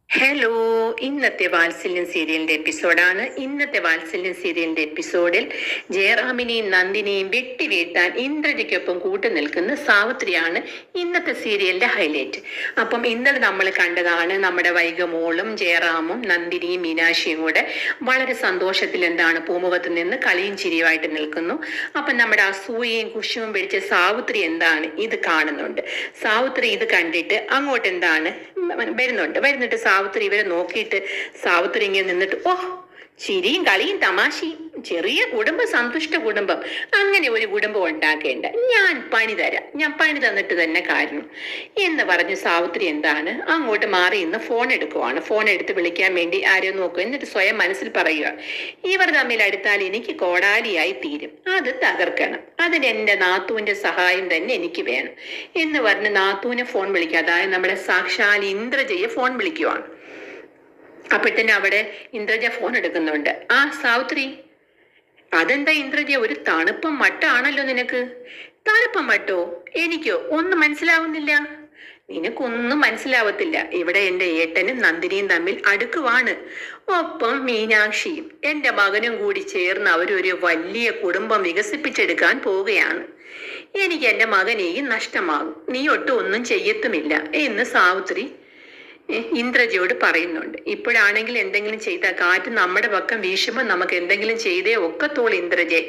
Hello, ഇന്നത്തെ വാത്സല്യം സീരിയലിന്റെ എപ്പിസോഡാണ്. ഇന്നത്തെ വാത്സല്യം സീരിയലിന്റെ എപ്പിസോഡിൽ ജയറാമിനെയും നന്ദിനെയും വെട്ടിവീഴ്ത്താൻ ഇന്ദ്രജിക്കൊപ്പം കൂട്ടു നിൽക്കുന്ന സാവിത്രിയാണ് ഇന്നത്തെ സീരിയലിന്റെ ഹൈലൈറ്റ്. അപ്പം ഇന്നലെ നമ്മൾ കണ്ടതാണ് നമ്മുടെ വൈഗമോളും ജയറാമും നന്ദിനിയും മീനാക്ഷിയും കൂടെ വളരെ സന്തോഷത്തിൽ പൂമുഖത്ത് നിന്ന് കളിയും ചിരിയുമായിട്ട് നിൽക്കുന്നു. അപ്പം നമ്മുടെ അസൂയയും കുശുവും പിടിച്ച സാവിത്രി ഇത് കാണുന്നുണ്ട്. സാവിത്രി ഇത് കണ്ടിട്ട് അങ്ങോട്ട് വരുന്നിട്ട് സാവിത്രി ഇവരെ നോക്കിയിട്ട് സാവിത്രി ഇങ്ങനെ നിന്നിട്ട്, ഓ, ചിരിയും കളിയും തമാശയും, ചെറിയ കുടുംബം, സന്തുഷ്ട കുടുംബം, അങ്ങനെ ഒരു കുടുംബം ഉണ്ടാക്കേണ്ട, ഞാൻ പണി തരാം, ഞാൻ പണി തന്നിട്ട് തന്നെ കാരണം എന്ന് പറഞ്ഞ് സാവിത്രി അങ്ങോട്ട് മാറി ഇന്ന് ഫോൺ എടുക്കുവാണ്. ഫോൺ എടുത്ത് വിളിക്കാൻ വേണ്ടി ആരെയോ നോക്കുക. എന്നിട്ട് സ്വയം മനസ്സിൽ പറയുക, ഇവർ തമ്മിൽ അടുത്താൽ എനിക്ക് കോടാലിയായി തീരും, അത് തകർക്കണം, അതിന് എന്റെ നാത്തൂന്റെ സഹായം തന്നെ എനിക്ക് വേണം എന്ന് പറഞ്ഞ് നാത്തൂനെ ഫോൺ വിളിക്കുക. അതായത് നമ്മുടെ സാക്ഷാൽ ഇന്ദ്രജയെ ഫോൺ വിളിക്കുവാണ്. അപ്പോഴത്തന്നെ അവിടെ ഇന്ദ്രജ ഫോൺ എടുക്കുന്നുണ്ട്. ആ സാവിത്രി, അതെന്താ ഇന്ദ്രജ, ഒരു തണുപ്പം മട്ടാണല്ലോ നിനക്ക്? തണുപ്പം മട്ടോ? എനിക്കോ ഒന്നും മനസ്സിലാവുന്നില്ല. നിനക്കൊന്നും മനസ്സിലാവത്തില്ല. ഇവിടെ എന്റെ ഏട്ടനും നന്ദിനിയും തമ്മിൽ അടുക്കുവാണ്. ഒപ്പം മീനാക്ഷിയും എന്റെ മകനും കൂടി ചേർന്ന് അവരൊരു വലിയ കുടുംബം വികസിപ്പിച്ചെടുക്കാൻ പോവുകയാണ്. എനിക്ക് എന്റെ മകനെയും നഷ്ടമാകും, നീ ഒട്ടും ഒന്നും ചെയ്യത്തുമില്ല എന്ന് സാവിത്രി ഇന്ദ്രജയോട് പറയുന്നുണ്ട്. ഇപ്പോഴാണെങ്കിൽ എന്തെങ്കിലും ചെയ്താൽ, കാറ്റ് നമ്മുടെ പക്കം വീശുമ്പോൾ നമുക്ക് എന്തെങ്കിലും ചെയ്തേ ഒക്കത്തോളൂ ഇന്ദ്രജയെ,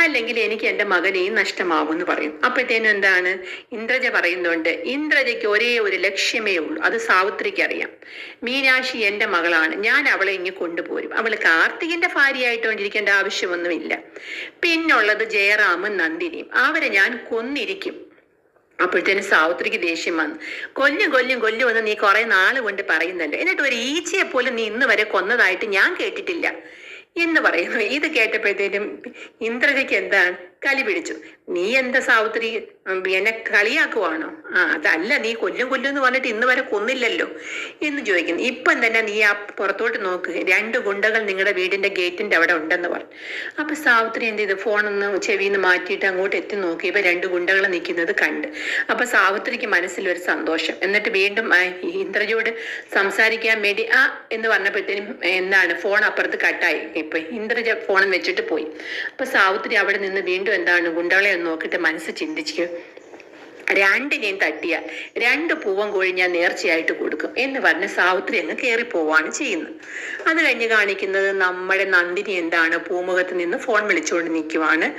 അല്ലെങ്കിൽ എനിക്ക് എന്റെ മകനെയും നഷ്ടമാകും എന്ന് പറയും. അപ്പോഴത്തേനും ഇന്ദ്രജ പറയുന്നുണ്ട്, ഇന്ദ്രജയ്ക്ക് ഒരേ ഒരു ലക്ഷ്യമേ ഉള്ളൂ, അത് സാവിത്രിക്ക് അറിയാം. മീനാക്ഷി എന്റെ മകളാണ്, ഞാൻ അവളെ ഇങ്ങ് കൊണ്ടുപോരും, അവള് കാർത്തികിന്റെ ഭാര്യയായിട്ടോണ്ടിരിക്കേണ്ട ആവശ്യമൊന്നുമില്ല. പിന്നുള്ളത് ജയറാമും നന്ദിനിയും, അവരെ ഞാൻ കൊന്നിരിക്കും. അപ്പോഴത്തേനും സാവിത്രിക്ക് ദേഷ്യം വന്നു. കൊല്ലും നീ കുറെ നാള് കൊണ്ട് പറയുന്നുണ്ട്, എന്നിട്ട് ഒരു ഈച്ചയെ പോലും നീ ഇന്ന് വരെ കൊന്നതായിട്ട് ഞാൻ കേട്ടിട്ടില്ല എന്ന് പറയുന്നു. ഇത് കേട്ടപ്പോഴത്തേനും ഇന്ദ്രജയ്ക്ക് കലി പിടിച്ചു. നീ എന്താ സാവിത്രി, എന്നെ കളിയാക്കുവാണോ? അതല്ല, നീ കൊല്ലും എന്ന് പറഞ്ഞിട്ട് ഇന്ന് വരെ കൊന്നില്ലല്ലോ എന്ന് ചോദിക്കുന്നു. ഇപ്പം തന്നെ നീ ആ പുറത്തോട്ട് നോക്ക്, 2 ഗുണ്ടകൾ നിങ്ങളുടെ വീടിന്റെ ഗേറ്റിന്റെ അവിടെ ഉണ്ടെന്ന് പറഞ്ഞു. അപ്പൊ സാവിത്രി ഫോണൊന്ന് ചെവിന്ന് മാറ്റിയിട്ട് അങ്ങോട്ട് എത്തി നോക്കി. ഇപ്പൊ 2 ഗുണ്ടകൾ നിൽക്കുന്നത് കണ്ട്. അപ്പൊ സാവിത്രിക്ക് മനസ്സിലൊരു സന്തോഷം. എന്നിട്ട് വീണ്ടും ഇന്ദ്രജയോട് സംസാരിക്കാൻ വേണ്ടി എന്ന് പറഞ്ഞപ്പോഴത്തേനും ഫോൺ അപ്പുറത്ത് കട്ടായി. ഇപ്പൊ ഇന്ദ്രജ ഫോണും വെച്ചിട്ട് പോയി. അപ്പൊ സാവിത്രി അവിടെ നിന്ന് വീണ്ടും ഗുണ്ടകളെ ഒന്ന് നോക്കിയിട്ട് മനസ്സ് ചിന്തിച്ചു, 2 തട്ടിയാൽ 2 പൂവൻ കോഴി ഞാൻ നേർച്ചയായിട്ട് കൊടുക്കും എന്ന് പറഞ്ഞ് സാവിത്രി അങ്ങ് കയറി പോവാണ് ചെയ്യുന്നത്. അത് കഴിഞ്ഞ് കാണിക്കുന്നത് നമ്മുടെ നന്ദിനി പൂമുഖത്ത് നിന്ന് ഫോൺ വിളിച്ചുകൊണ്ട് നിൽക്കുവാണ്.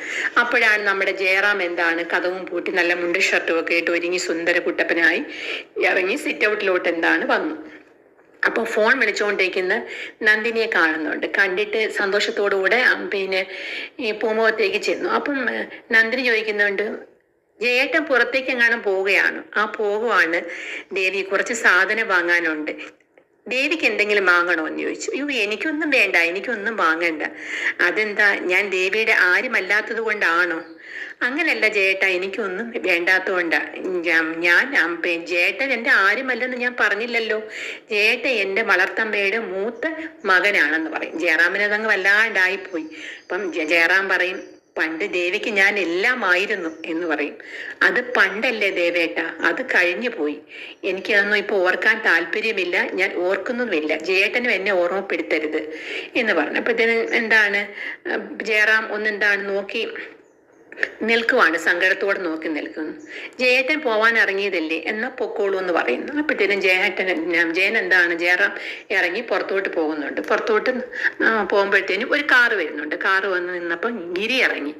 അപ്പോഴാണ് നമ്മുടെ ജയറാം കഥവും പൂട്ടി നല്ല മുണ്ട് ഷർട്ടും ഒക്കെ ഇട്ട് ഒരുങ്ങി സുന്ദര കുട്ടപ്പനായി ഇറങ്ങി സിറ്റ് ഔട്ടിലോട്ട് വന്നു. അപ്പൊ ഫോൺ വിളിച്ചുകൊണ്ടിരിക്കുന്ന നന്ദിനിയെ കാണുന്നുണ്ട്. കണ്ടിട്ട് സന്തോഷത്തോടുകൂടെ ഈ പൂമുഖത്തേക്ക് ചെന്നു. അപ്പം നന്ദിനി ചോദിക്കുന്നുണ്ട്, ജയേട്ടൻ പുറത്തേക്ക് എങ്ങാനും പോവുകയാണ്? പോകുവാണ് ദേവി, കുറച്ച് സാധനം വാങ്ങാനുണ്ട്. ദേവിക്ക് എന്തെങ്കിലും വാങ്ങണോ എന്ന് ചോദിച്ചു. എനിക്കൊന്നും വേണ്ട, എനിക്കൊന്നും വാങ്ങണ്ട. അതെന്താ, ഞാൻ ദേവിയുടെ ആരുമല്ലാത്തത് കൊണ്ടാണോ? അങ്ങനല്ല ജയേട്ട, എനിക്കൊന്നും വേണ്ടാത്തതുകൊണ്ടാ. ഞാൻ ജയേട്ടൻ എന്റെ ആരുമല്ലെന്ന് ഞാൻ പറഞ്ഞില്ലല്ലോ. ജയേട്ട എന്റെ വളർത്തമ്മയുടെ മൂത്ത മകനാണെന്ന് പറയും. ജയറാമിനതങ്ങ് വല്ലാണ്ടായിപ്പോയി. അപ്പം ജയറാം പറയും, പണ്ട് ദേവിക്ക് ഞാൻ എല്ലാമായിരുന്നു എന്ന് പറയും. അത് പണ്ടല്ലേ ദേവേട്ട, അത് കഴിഞ്ഞു പോയി. എനിക്കതൊന്നും ഇപ്പൊ ഓർക്കാൻ താല്പര്യമില്ല, ഞാൻ ഓർക്കുന്നുമില്ല. ജയേട്ടനും എന്നെ ഓർമ്മപ്പെടുത്തരുത് എന്ന് പറഞ്ഞു. അപ്പോഴത്തേനും ജയറാം നോക്കി നിൽക്കുവാണ്, സങ്കടത്തോടെ നോക്കി നിൽക്കുന്നു. ജയേട്ടൻ പോവാൻ ഇറങ്ങിയതല്ലേ, എന്നാ പൊക്കോളൂ എന്ന് പറയുന്നു. അപ്പോഴത്തേനും ജയറാം ഇറങ്ങി പുറത്തോട്ട് പോകുന്നുണ്ട്. പുറത്തോട്ട് പോകുമ്പോഴത്തേനും ഒരു കാറ് വരുന്നുണ്ട്. കാറ് വന്ന് നിന്നപ്പോൾ ഗിരി ഇറങ്ങി.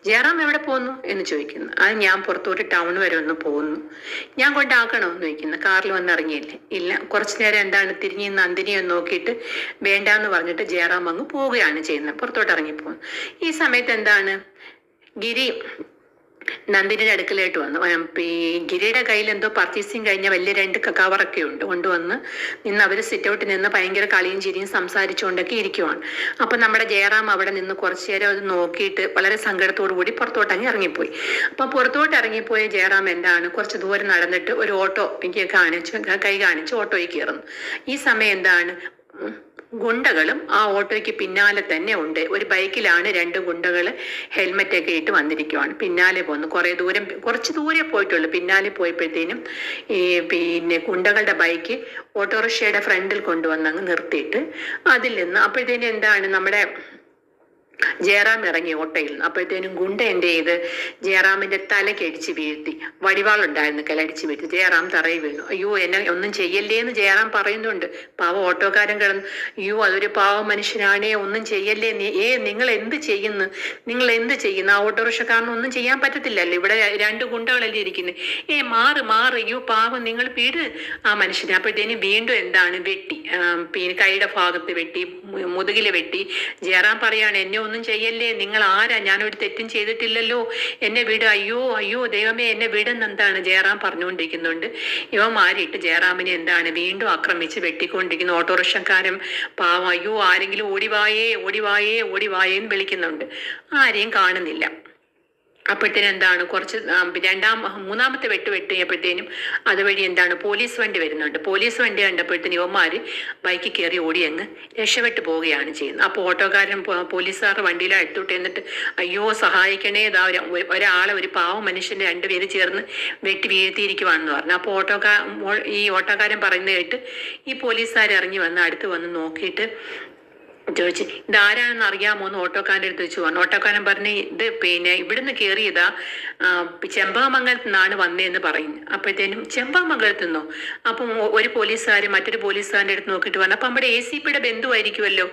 ജയറാം എവിടെ പോകുന്നു എന്ന് ചോദിക്കുന്നു. അത് ഞാൻ പുറത്തോട്ട് ടൗൺ വരെ ഒന്ന് പോകുന്നു. ഞാൻ കൊണ്ടാക്കണോ എന്ന് ചോദിക്കുന്നു. കാറിൽ വന്ന് ഇറങ്ങിയില്ലേ? ഇല്ല. കുറച്ചു നേരം തിരിഞ്ഞ് നന്ദിനിയെ നോക്കിയിട്ട് വേണ്ടാന്ന് പറഞ്ഞിട്ട് ജയറാം അങ്ങ് പോവുകയാണ് ചെയ്യുന്നത്. പുറത്തോട്ട് ഇറങ്ങിപ്പോകുന്നു. ഈ സമയത്ത് ഗിരി നന്ദിനിയുടെ അടുക്കലായിട്ട് വന്നു. ഗിരിയുടെ കയ്യിൽ എന്തോ പർച്ചേസിങ് കഴിഞ്ഞ വലിയ 2 കവറൊക്കെ ഉണ്ട്. കൊണ്ടുവന്ന് അവര് സിറ്റ് ഔട്ടിൽ നിന്ന് ഭയങ്കര കളിയും ചിരിയും സംസാരിച്ചുകൊണ്ടൊക്കെ ഇരിക്കുവാണ്. അപ്പൊ നമ്മുടെ ജയറാം അവിടെ നിന്ന് കുറച്ചു നേരം അത് നോക്കിയിട്ട് വളരെ സങ്കടത്തോടു കൂടി പുറത്തോട്ടങ്ങ് ഇറങ്ങിപ്പോയി. അപ്പൊ പുറത്തോട്ട് ഇറങ്ങിപ്പോയ ജയറാം കുറച്ച് ദൂരം നടന്നിട്ട് ഒരു ഓട്ടോ എനിക്ക് കൈ കാണിച്ച് ഓട്ടോയിൽ കയറുന്നു. ഈ സമയം ഗുണ്ടകളും ആ ഓട്ടോയ്ക്ക് പിന്നാലെ തന്നെ ഉണ്ട്. ഒരു ബൈക്കിലാണ് 2 ഗുണ്ടകൾ ഹെൽമെറ്റൊക്കെ ഇട്ട് വന്നിരിക്കുവാണ്. പിന്നാലെ പോകുന്നു. കുറച്ച് ദൂരെ പോയിട്ടുള്ളൂ. പിന്നാലെ പോയപ്പോഴത്തേനും പിന്നെ ഗുണ്ടകളുടെ ബൈക്ക് ഓട്ടോറിക്ഷയുടെ ഫ്രണ്ടിൽ കൊണ്ടുവന്ന് അങ്ങ് നിർത്തിയിട്ട് അതിൽ നിന്ന് അപ്പോഴത്തേനും എന്താണ് നമ്മുടെ ജയറാം ഇറങ്ങി ഓട്ടോയിൽ നിന്ന്. അപ്പോഴത്തേനും ഗുണ്ട എന്ത് ചെയ്ത് ജയറാമിന്റെ തലക്കടിച്ച് വീഴ്ത്തി. വടിവാളുണ്ടായിരുന്നു, കലടിച്ച് വീഴ്ത്തി. ജയറാം തറയിൽ വീണു. അയ്യോ എന്നെ ഒന്നും ചെയ്യല്ലേ എന്ന് ജയറാം പറയുന്നുണ്ട്. പാവം ഓട്ടോക്കാരൻ കിടന്നു, അയ്യോ അതൊരു പാവം മനുഷ്യനാണേ, ഒന്നും ചെയ്യല്ലേ, നിങ്ങൾ എന്ത് ചെയ്യുന്നു, ആ ഓട്ടോറിക്ഷക്കാരന് ഒന്നും ചെയ്യാൻ പറ്റത്തില്ലല്ലോ, ഇവിടെ 2 ഗുണ്ടകളല്ലേ ഇരിക്കുന്നത്, മാറ്, അയ്യോ പാവം നിങ്ങൾ വീട് ആ മനുഷ്യനെ. അപ്പോഴത്തേനും വീണ്ടും എന്താണ് വെട്ടി, പിന്നെ കൈയുടെ ഭാഗത്ത് വെട്ടി, മുതുകില് വെട്ടി. ജയറാം പറയാണ്, എന്നെ ഒന്നും ചെയ്യല്ലേ, നിങ്ങൾ ആരാ, ഞാനൊരു തെറ്റും ചെയ്തിട്ടില്ലല്ലോ, എന്നെ വിട്, അയ്യോ ദൈവമേ എന്നെ വിടുന്നെന്താണ് ജയറാം പറഞ്ഞുകൊണ്ടിരിക്കുന്നുണ്ട്. ഇവ മാറിയിട്ട് ജയറാമിനെ എന്താണ് വീണ്ടും ആക്രമിച്ച് വെട്ടിക്കൊണ്ടിരിക്കുന്നു. ഓട്ടോറിക്ഷക്കാരൻ പാവം, അയ്യോ ആരെങ്കിലും ഓടിവായേ എന്ന് വിളിക്കുന്നുണ്ട്. ആരെയും കാണുന്നില്ല. അപ്പോഴത്തേനും എന്താണ് മൂന്നാമത്തെ വെട്ടിയപ്പോഴത്തേനും അതുവഴി എന്താണ് പോലീസ് വണ്ടി വരുന്നുണ്ട്. പോലീസ് വണ്ടി കണ്ടപ്പോഴത്തേനും യുവന്മാര് ബൈക്കിൽ കയറി ഓടി അങ്ങ് രക്ഷപ്പെട്ടു പോവുകയാണ് ചെയ്യുന്നത്. അപ്പോൾ ഓട്ടോക്കാരൻ പോലീസുകാരുടെ വണ്ടിയിൽ അടുത്തോട്ട് എന്നിട്ട്, അയ്യോ സഹായിക്കണേ, ഒരാളെ, ഒരു പാവം മനുഷ്യന്റെ 2 പേര് ചേർന്ന് വെട്ടി വീഴ്ത്തിയിരിക്കുവാണെന്ന് പറഞ്ഞു. അപ്പോൾ ഈ ഓട്ടോക്കാരൻ പറയുന്നത് കേട്ട് ഈ പോലീസുകാർ ഇറങ്ങി വന്ന് അടുത്ത് വന്ന് നോക്കിയിട്ട് ചോദിച്ചു, ഇതാരാണെന്ന് അറിയാമോ എന്ന് ഓട്ടോക്കാരൻ്റെ അടുത്ത് വെച്ച് പറഞ്ഞു. ഓട്ടോക്കാരൻ പറഞ്ഞ്, ഇത് പിന്നെ ഇവിടുന്ന് കയറിയതാ, ചെമ്പകമംഗലത്ത് നിന്നാണ് വന്നതെന്ന് പറയുന്നു. അപ്പോഴത്തേനും ചെമ്പകമംഗലത്ത് നിന്നോ? അപ്പം ഒരു പോലീസുകാർ മറ്റൊരു പോലീസുകാരൻ്റെ അടുത്ത് നോക്കിയിട്ട് പറഞ്ഞു, അപ്പം നമ്മുടെ ACPയുടെ ബന്ധുവായിരിക്കുമല്ലോ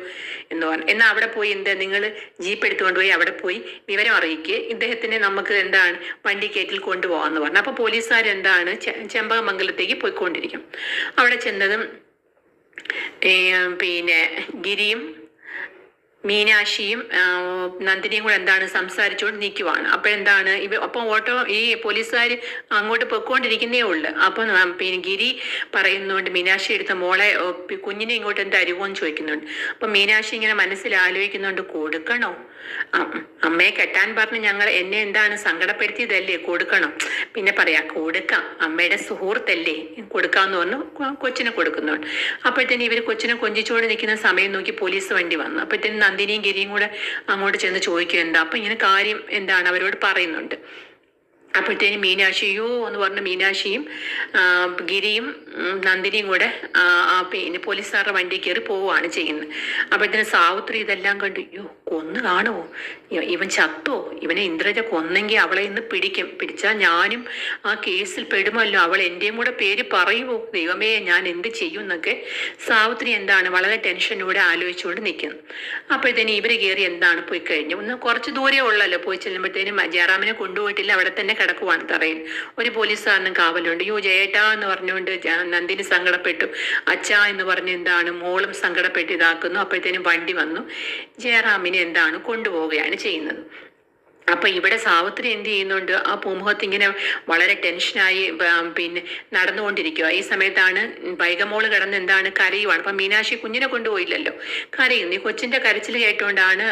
എന്ന് പറഞ്ഞു. എന്നാൽ അവിടെ പോയി നിങ്ങൾ ജീപ്പ് എടുത്തുകൊണ്ട് പോയി അവിടെ പോയി വിവരം അറിയിക്കുക, ഇദ്ദേഹത്തിനെ നമുക്ക് എന്താണ് വണ്ടി കയറ്റിൽ കൊണ്ടുപോകാമെന്ന് പറഞ്ഞു. അപ്പോൾ പോലീസുകാർ എന്താണ് ചെമ്പകമംഗലത്തേക്ക് പോയിക്കൊണ്ടിരിക്കും. അവിടെ ചെന്നതും പിന്നെ ഗിരിയും മീനാക്ഷിയും നന്ദിനിയും കൂടെ എന്താണ് സംസാരിച്ചുകൊണ്ട് നിൽക്കുവാണ്. അപ്പോഴെന്താണ് ഈ പോലീസുകാർ അങ്ങോട്ട് പൊയ്ക്കൊണ്ടിരിക്കുന്നേ ഉള്ളു. അപ്പം പിന്നെ ഗിരി പറയുന്നുണ്ട്, മീനാക്ഷി എടുത്ത മോളെ കുഞ്ഞിനെ ഇങ്ങോട്ട് എന്താ അരുവോന്ന് ചോദിക്കുന്നുണ്ട്. അപ്പം മീനാക്ഷി ഇങ്ങനെ മനസ്സിൽ ആലോചിക്കുന്നുണ്ട്, കൊടുക്കണോ, അമ്മയെ കെട്ടാൻ പറഞ്ഞ് എന്നെ എന്താണ് സങ്കടപ്പെടുത്തിയതല്ലേ, കൊടുക്കണം, പിന്നെ കൊടുക്കാം, അമ്മയുടെ സുഹൃത്തല്ലേ, കൊടുക്കാമെന്ന് പറഞ്ഞു കൊച്ചിനെ കൊടുക്കുന്നുണ്ട്. അപ്പോഴത്തേനും ഇവർ കൊച്ചിനെ കൊഞ്ചിച്ചോട് നിൽക്കുന്ന സമയം നോക്കി പോലീസ് വണ്ടി വന്നു. അപ്പോഴത്തേനും നന്ദിനിയും ഗിരിയും കൂടെ അങ്ങോട്ട് ചെന്ന് ചോദിക്കുക എന്താ. അപ്പൊ ഇങ്ങനെ കാര്യം എന്താണ് അവരോട് പറയുന്നുണ്ട്. അപ്പോഴത്തേനും മീനാക്ഷിയോ എന്ന് പറഞ്ഞ മീനാക്ഷിയും ഗിരിയും നന്ദിനിയും കൂടെ പിന്നെ പോലീസുകാരുടെ വണ്ടി കയറി പോവുകയാണ് ചെയ്യുന്നത്. അപ്പോഴത്തേനും സാവിത്രി ഇതെല്ലാം കണ്ടു, കൊന്നു കാണുമോ, ഇവൻ ചത്തോ, ഇവനെ ഇന്ദ്രജ കൊന്നെങ്കിൽ അവളെ ഇന്ന് പിടിച്ചാൽ ഞാനും ആ കേസിൽ പെടുമല്ലോ, അവൾ എൻ്റെയും കൂടെ പേര് പറയുമോ, ദൈവമേ ഞാൻ എന്ത് ചെയ്യും എന്നൊക്കെ സാവിത്രി എന്താണ് വളരെ ടെൻഷനോടെ ആലോചിച്ചുകൊണ്ട് നിൽക്കുന്നു. അപ്പോഴത്തേനും ഇവര് കയറി എന്താണ് പോയി കഴിഞ്ഞു, കുറച്ച് ദൂരെ ഉള്ളല്ലോ. പോയി ചെല്ലുമ്പോഴത്തേനും ജയറാമിനെ കൊണ്ടുപോയിട്ടില്ല, അവിടെ തന്നെ കിടക്കുവാണ് തറയിൽ. ഒരു പോലീസുകാരനും കാവലുണ്ട്. ജയേട്ടാ എന്ന് പറഞ്ഞുകൊണ്ട് നന്ദിനി സങ്കടപ്പെട്ടു. അച്ഛാ എന്ന് പറഞ്ഞ് എന്താണ് മോളും സങ്കടപ്പെട്ട് ഇതാക്കുന്നു. അപ്പോഴത്തേനും വണ്ടി വന്നു ജയറാമിനെ എന്താണ് കൊണ്ടുപോവുകയാണ് ചെയ്യുന്നത്. അപ്പൊ ഇവിടെ സാവിത്രി എന്ത് ചെയ്യുന്നുണ്ട്, ആ പൂമുഖത്ത് ഇങ്ങനെ വളരെ ടെൻഷനായി പിന്നെ നടന്നുകൊണ്ടിരിക്കുക. ഈ സമയത്താണ് വൈകമോള് കിടന്ന് എന്താണ് കരയുവാണ്. അപ്പൊ മീനാക്ഷി കുഞ്ഞിനെ കൊണ്ടുപോയില്ലല്ലോ, കരയുന്നു. ഈ കൊച്ചിന്റെ കരച്ചിൽ കേട്ടുകൊണ്ടാണ്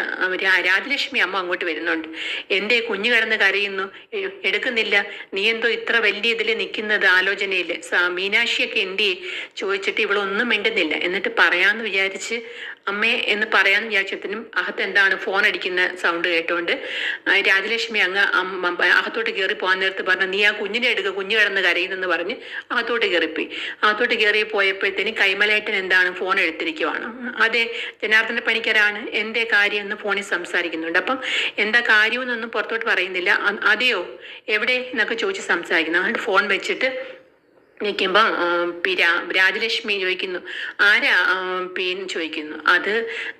രാജലക്ഷ്മി അമ്മ അങ്ങോട്ട് വരുന്നുണ്ട്. എന്തേ കുഞ്ഞു കിടന്ന് കരയുന്നു, എടുക്കുന്നില്ല, നീ എന്തോ ഇത്ര വലിയ ഇതിൽ നിൽക്കുന്നത് ആലോചനയില്, മീനാക്ഷിയൊക്കെ എന്തേ ചോദിച്ചിട്ട് ഇവളൊന്നും മിണ്ടുന്നില്ല. എന്നിട്ട് പറയാന്ന് വിചാരിച്ച് അമ്മേ എന്ന് പറയാന്ന് വിചാരിച്ചതിനും അകത്ത് എന്താണ് ഫോൺ അടിക്കുന്ന സൗണ്ട് കേട്ടോണ്ട് രാജലക്ഷ്മി അങ്ങ് അകത്തോട്ട് കയറി പോകാൻ നേരത്ത് പറഞ്ഞു, നീ ആ കുഞ്ഞിനെ എടുക്കുക, കുഞ്ഞു കിടന്ന് കരയുന്നെന്ന് പറഞ്ഞ് അകത്തോട്ട് കയറിപ്പോയി. അകത്തോട്ട് കയറി പോയപ്പോഴത്തേനും കൈമലേട്ടൻ എന്താണ് ഫോൺ എടുത്തിരിക്കുവാണ്. അതെ ജനാർദ്ദന പണിക്കരാണ്, എന്തേ കാര്യം എന്ന് ഫോണിൽ സംസാരിക്കുന്നുണ്ട്. അപ്പം എന്താ കാര്യമെന്നൊന്നും പുറത്തോട്ട് പറയുന്നില്ല. അതെയോ എവിടെ എന്നൊക്കെ ചോദിച്ച് സംസാരിക്കുന്നു. അതുകൊണ്ട് ഫോൺ വെച്ചിട്ട് നിൽക്കുമ്പം രാജലക്ഷ്മി ചോദിക്കുന്നു, ആരാ പിന്നെ ചോദിക്കുന്നു. അത്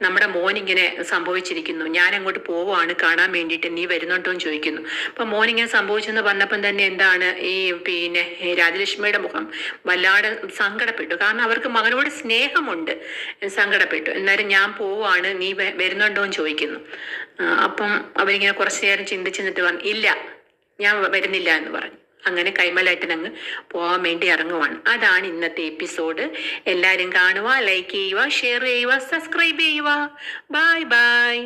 നമ്മുടെ മോനിങ്ങനെ സംഭവിച്ചിരിക്കുന്നു, ഞാൻ അങ്ങോട്ട് പോവുകയാണ് കാണാൻ വേണ്ടിയിട്ട്, നീ വരുന്നുണ്ടോ എന്ന് ചോദിക്കുന്നു. അപ്പം മോനിങ്ങനെ സംഭവിച്ചെന്ന് പറഞ്ഞപ്പം തന്നെ എന്താണ് ഈ പിന്നെ രാജലക്ഷ്മിയുടെ മുഖം വല്ലാതെ സങ്കടപ്പെട്ടു. കാരണം അവർക്ക് മകനോട് സ്നേഹമുണ്ട്, സങ്കടപ്പെട്ടു. എന്നാലും ഞാൻ പോവുകയാണ്, നീ വരുന്നുണ്ടോ എന്ന് ചോദിക്കുന്നു. അപ്പം അവരിങ്ങനെ കുറച്ചു നേരം ചിന്തിച്ചെന്നിട്ട് പറഞ്ഞു, ഇല്ല ഞാൻ വരുന്നില്ല എന്ന് പറഞ്ഞു. അങ്ങനെ കൈമലേട്ടൻ അങ്ങ് പോകാൻ വേണ്ടി ഇറങ്ങുവാണ്. അതാണ് ഇന്നത്തെ എപ്പിസോഡ്. എല്ലാവരും കാണുക, ലൈക്ക് ചെയ്യുക, ഷെയർ ചെയ്യുക, സബ്സ്ക്രൈബ് ചെയ്യുക. Bye bye.